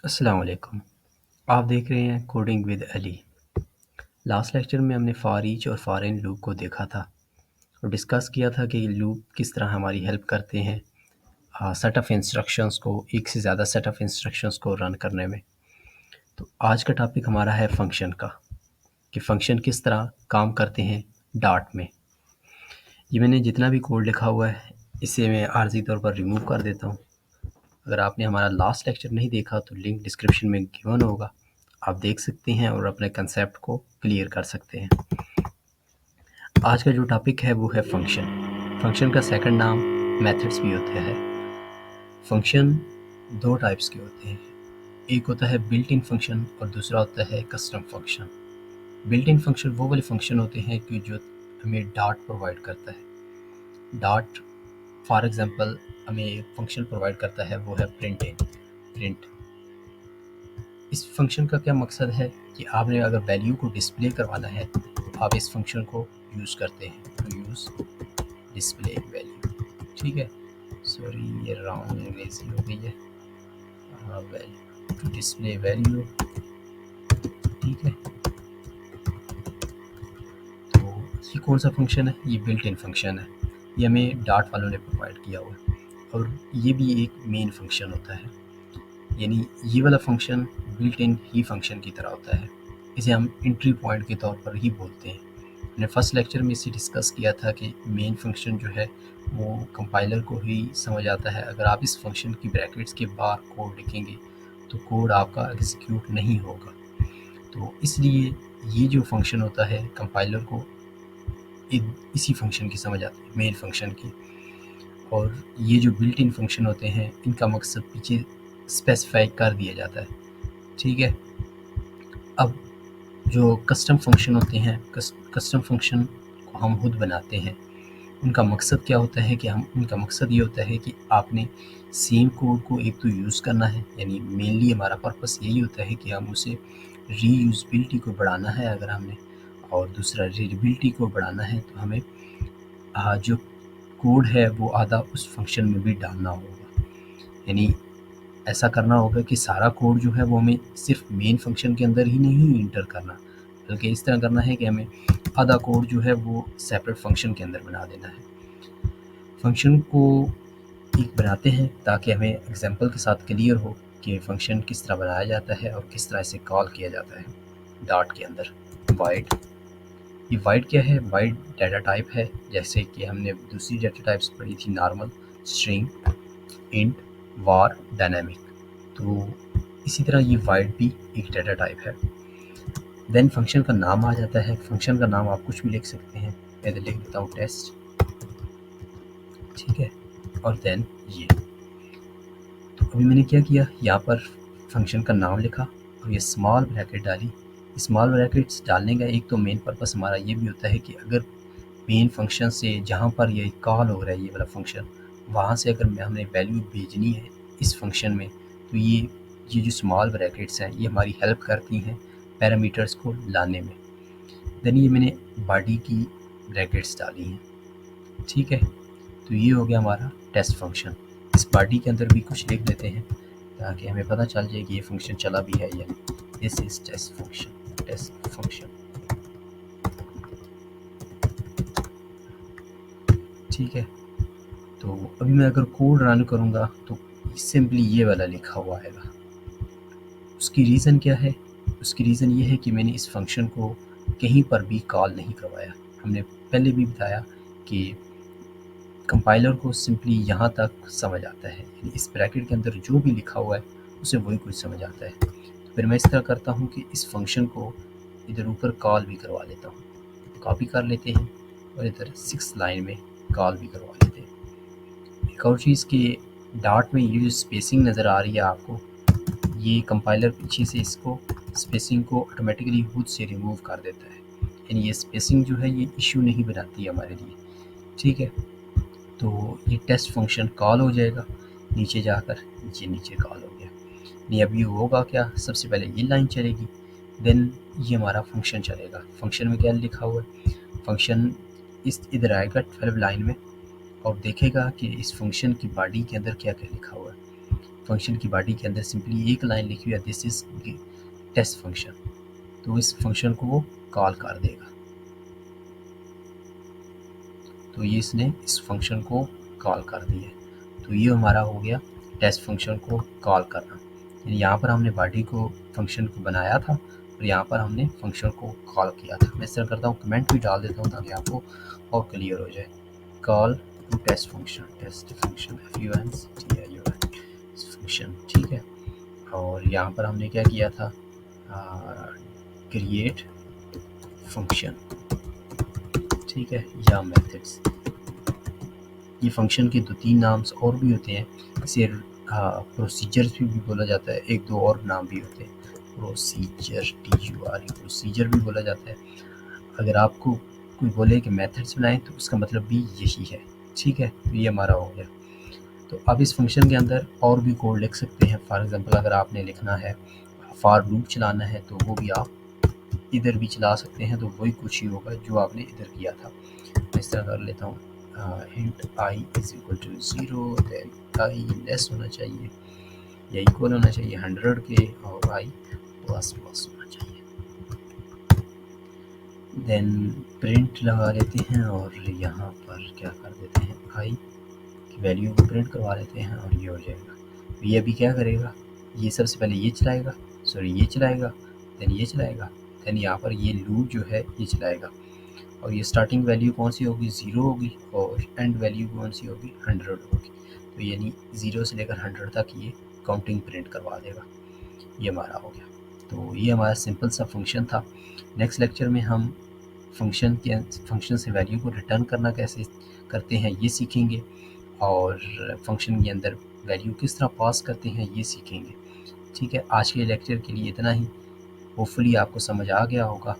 अस्सलाम वालेकुम। आप देख रहे हैं coding with Ali. Last lecture में हमने फॉर ईच और फॉर इन लूप को देखा था और डिस्कस किया था कि लूप किस तरह हमारी हेल्प करते हैं सेट ऑफ इंस्ट्रक्शंस को, एक से ज़्यादा सेट ऑफ इंस्ट्रक्शंस को रन करने में। तो आज का टॉपिक हमारा है फंक्शन का, कि फंक्शन किस तरह काम करते हैं डार्ट में। ये मैंने जितना भी कोड लिखा हुआ है इसे मैं आर्जी तौर पर रिमूव कर देता हूँ। अगर आपने हमारा लास्ट लेक्चर नहीं देखा तो लिंक डिस्क्रिप्शन में गिवन होगा, आप देख सकते हैं और अपने कंसेप्ट को क्लियर कर सकते हैं। आज का जो टॉपिक है वो है फंक्शन। फंक्शन का सेकंड नाम मेथड्स भी होता है। फंक्शन दो टाइप्स के होते हैं, एक होता है बिल्ट इन फंक्शन और दूसरा होता है custom function. Built in function वो वाले फंक्शन होते हैं कि जो हमें डार्ट प्रोवाइड करता है। डार्ट फॉर एग्जांपल हमें एक फंक्शन प्रोवाइड करता है, वो है प्रिंट। इस फंक्शन का क्या मकसद है कि आपने अगर वैल्यू को डिस्प्ले करवाना है तो आप इस फंक्शन को यूज़ करते हैं, तो यूज़ डिस्प्ले वैल्यू। ठीक है, सॉरी ये रॉन्ग अंग्रेजी हो गई है। Value to display value. ठीक है, तो ये कौन सा फंक्शन है? ये बिल्ट इन फंक्शन है, ये हमें डार्ट वालों ने प्रोवाइड किया हुआ है और ये भी एक मेन फंक्शन होता है। यानी ये वाला function built in he function की तरह होता है, इसे हम एंट्री पॉइंट के तौर पर ही बोलते हैं। मैंने फर्स्ट लेक्चर में इसे डिस्कस किया था कि मेन फंक्शन जो है वो कंपाइलर को ही समझ आता है। अगर आप इस फंक्शन की ब्रैकेट्स के बाहर कोड लिखेंगे तो कोड आपका एग्जीक्यूट नहीं होगा। तो इसलिए ये जो फंक्शन होता है कंपाइलर को इसी फंक्शन की समझ आती है, मेन फंक्शन की। और ये जो बिल्ट इन फंक्शन होते हैं इनका मकसद पीछे स्पेसिफाई कर दिया जाता है। ठीक है, अब जो कस्टम फंक्शन होते हैं, कस्टम फंक्शन को हम खुद बनाते हैं। उनका मकसद क्या होता है कि उनका मकसद ये होता है कि आपने सेम कोड को एक तो यूज़ करना है, यानी मेनली हमारा पर्पस यही होता है कि हम उसे रीयूज़बिलिटी को बढ़ाना है अगर हमने, और दूसरा रीडेबिलिटी को बढ़ाना है तो हमें जो कोड है वो आधा उस फंक्शन में भी डालना होगा। यानी ऐसा करना होगा कि सारा कोड जो है वो हमें सिर्फ मेन फंक्शन के अंदर ही नहीं इंटर करना, बल्कि इस तरह करना है कि हमें आधा कोड जो है वो सेपरेट फंक्शन के अंदर बना देना है। फंक्शन को एक बनाते हैं ताकि हमें एग्जांपल के साथ क्लियर हो कि फंक्शन किस तरह बनाया जाता है और किस तरह इसे कॉल किया जाता है डार्ट के अंदर। वाइड, ये वाइड क्या है? वाइड डाटा टाइप है, जैसे कि हमने दूसरी डाटा टाइप्स पढ़ी थी, नॉर्मल, स्ट्रिंग, इंट, वार, डायनामिक। तो इसी तरह ये वाइड भी एक डाटा टाइप है। देन फंक्शन का नाम आ जाता है। फंक्शन का नाम आप कुछ भी लिख सकते हैं, मैं लिख देता हूँ टेस्ट। ठीक है, और देन ये, तो अभी मैंने क्या किया, यहाँ पर फंक्शन का नाम लिखा और ये स्मॉल ब्रैकेट डाली। स्मॉल ब्रैकेट्स डालने का एक तो मेन पर्पस हमारा ये भी होता है कि अगर मेन फंक्शन से जहाँ पर ये कॉल हो रहा है ये वाला फंक्शन, वहाँ से अगर हमने वैल्यू भेजनी है इस फंक्शन में, तो ये जो स्मॉल ब्रैकेट्स हैं ये हमारी हेल्प करती हैं पैरामीटर्स को लाने में। देन ये मैंने बॉडी की ब्रैकेट्स डाली हैं। ठीक है, तो ये हो गया हमारा टेस्ट फंक्शन। इस बॉडी के अंदर भी कुछ लिख देते हैं ताकि हमें पता चल जाए कि ये फंक्शन चला भी है या नहीं। This is test function. ठीक है, तो अभी मैं अगर कोड रन करूँगा तो सिंपली ये वाला लिखा हुआ आएगा। उसकी रीज़न क्या है? उसकी रीज़न ये है कि मैंने इस फंक्शन को कहीं पर भी कॉल नहीं करवाया। हमने पहले भी बताया कि कंपाइलर को सिंपली यहाँ तक समझ आता है, यानी इस ब्रैकेट के अंदर जो भी लिखा हुआ है उसे वही कुछ समझ आता है। तो फिर मैं इस तरह करता हूँ कि इस फंक्शन को इधर ऊपर कॉल भी करवा लेता हूँ, कॉपी कर लेते हैं और इधर 6 लाइन में कॉल भी करवा लेते हैं। एक और चीज़ कि डार्ट में ये जो स्पेसिंग नज़र आ रही है आपको, ये कंपाइलर पीछे से इसको स्पेसिंग को ऑटोमेटिकली खुद से रिमूव कर देता है, यानी ये स्पेसिंग जो है ये इशू नहीं बनाती है हमारे लिए। ठीक है, तो ये टेस्ट फंक्शन कॉल हो जाएगा, नीचे जाकर ये नीचे कॉल हो गया। नहीं, अब ये होगा क्या, सबसे पहले ये लाइन चलेगी, देन ये हमारा फंक्शन चलेगा। फंक्शन में क्या लिखा हुआ है? फंक्शन इस इधर आएगा 12 लाइन में और देखेगा कि इस फंक्शन की बॉडी के अंदर क्या क्या लिखा हुआ है। फंक्शन की बॉडी के अंदर सिंपली एक लाइन लिखी हुई है, दिस इज टेस्ट फंक्शन, तो इस फंक्शन को वो कॉल कर देगा। तो ये इसने इस फंक्शन को कॉल कर दिया, तो ये हमारा हो गया टेस्ट फंक्शन को कॉल करना। यानी यहाँ पर हमने बॉडी को फंक्शन को बनाया था और यहाँ पर हमने फंक्शन को कॉल किया था। मैं इस तरह करता हूँ, कमेंट भी डाल देता हूँ ताकि आपको और क्लियर हो जाए। Call to test function function, ठीक है। और यहाँ पर हमने क्या किया था, क्रिएट फंक्शन, ठीक है, या मेथड्स। ये फंक्शन के 2-3 नाम्स और भी होते हैं, इसे प्रोसीजर्स भी बोला जाता है, एक दो और नाम भी होते हैं, प्रोसीजर, प्रोसीजर भी बोला जाता है। अगर आपको कोई बोले कि मेथड्स बनाएं तो उसका मतलब भी यही है, ठीक है। तो ये हमारा हो गया। तो अब इस फंक्शन के अंदर और भी कोड लिख सकते हैं। फॉर एग्जांपल अगर आपने लिखना है, फॉर लूप चलाना है, तो वो भी आप इधर भी चला सकते हैं, तो वही कुछ ही होगा जो आपने इधर किया था। मैं इस तरह कर लेता हूँ, int i is equal to 0, then i less होना चाहिए या इक्वल होना चाहिए 100 के, और i प्लस होना चाहिए। देन प्रिंट लगा लेते हैं और यहाँ पर क्या कर देते हैं, i की वैल्यू को प्रिंट करवा लेते हैं और ये हो जाएगा। तो ये अभी क्या करेगा, ये सबसे पहले ये चलाएगा, ये चलाएगा, देन ये चलाएगा, देन यहाँ पर ये लूप जो है ये चलाएगा, और ये स्टार्टिंग वैल्यू कौन सी होगी, 0 होगी, और एंड वैल्यू कौन सी होगी, 100 होगी। तो यानी 0 से लेकर 100 तक ये काउंटिंग प्रिंट करवा देगा। ये हमारा हो गया। तो ये हमारा सिंपल सा फंक्शन था। नेक्स्ट लेक्चर में हम फंक्शन से वैल्यू को रिटर्न करना कैसे करते हैं ये सीखेंगे, और फंक्शन के अंदर वैल्यू किस तरह पास करते हैं ये सीखेंगे, ठीक है। आज के लेक्चर के लिए इतना ही। होपफुली आपको समझ आ गया होगा।